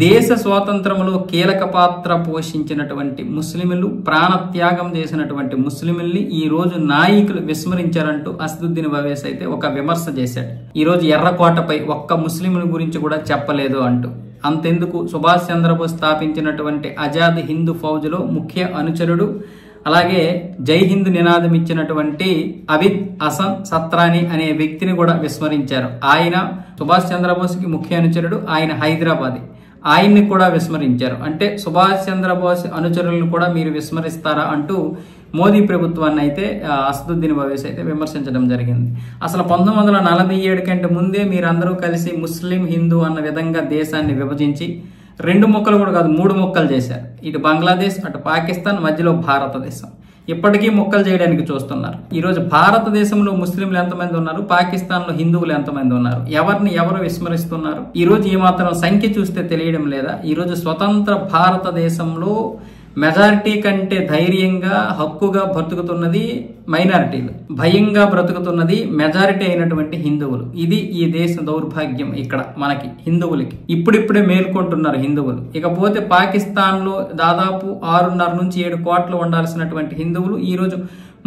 దేశ స్వాతంత్రంలో కీలక పాత్ర పోషించినటువంటి ముస్లింలు, ప్రాణత్యాగం చేసినటువంటి ముస్లింల్ని ఈ రోజు నాయకులు విస్మరించారంటూ అసదుద్దీన్ ఓవైసీ అయితే ఒక విమర్శ చేశాడు. ఈ రోజు ఎర్రకోటపై ఒక్క ముస్లింల గురించి కూడా చెప్పలేదు అంటూ. అంతెందుకు, సుభాష్ చంద్రబోస్ స్థాపించినటువంటి ఆజాద్ హిందూ ఫౌజ్లో ముఖ్య అనుచరుడు, అలాగే జై హింద్ నినాదం ఇచ్చినటువంటి అవిద్ హసన్ సత్రానీ అనే వ్యక్తిని కూడా విస్మరించారు. ఆయన సుభాష్ చంద్రబోస్కి ముఖ్య అనుచరుడు, ఆయన హైదరాబాదీ, ఆయన్ని కూడా విస్మరించారు. అంటే సుభాష్ చంద్రబోస్ అనుచరులను కూడా మీరు విస్మరిస్తారా అంటూ మోదీ ప్రభుత్వాన్ని అయితే అసదుద్దీన్ ఓవైసీ అయితే విమర్శించడం జరిగింది. అసలు 1947 కంటే ముందే మీరందరూ కలిసి ముస్లిం హిందూ అన్న విధంగా దేశాన్ని విభజించి 2 ముక్కలు కూడా కాదు 3 ముక్కలు చేశారు. ఇటు బంగ్లాదేశ్, అటు పాకిస్తాన్, మధ్యలో భారతదేశం. ఇప్పటికీ ముక్కలు చేయడానికి చూస్తున్నారు. ఈరోజు భారతదేశంలో ముస్లింలు ఎంతమంది ఉన్నారు, పాకిస్తాన్లో హిందువులు ఎంతమంది ఉన్నారు, ఎవరిని ఎవరు విస్మరిస్తున్నారు? ఈ రోజు ఈ మాత్రం సంఖ్య చూస్తే తెలియడం లేదా? ఈరోజు స్వతంత్ర భారతదేశంలో మెజారిటీ కంటే ధైర్యంగా హక్కుగా బ్రతుకుతున్నది మైనారిటీలు, భయంగా బ్రతుకుతున్నది మెజారిటీ అయినటువంటి హిందువులు. ఇది ఈ దేశ దౌర్భాగ్యం. ఇక్కడ మనకి హిందువులకి ఇప్పుడిప్పుడే మేల్కొంటున్నారు హిందువులు. ఇకపోతే పాకిస్తాన్లో దాదాపు 6.5 నుంచి 7 కోట్లు ఉండాల్సినటువంటి హిందువులు ఈ రోజు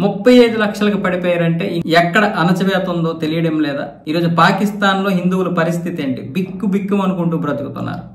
35 లక్షలకు పడిపోయారంటే ఎక్కడ అణచివేత ఉందో తెలియడం లేదా? ఈరోజు పాకిస్తాన్లో హిందువుల పరిస్థితి ఏంటి? బిక్కు బిక్కు అనుకుంటూ బ్రతుకుతున్నారు.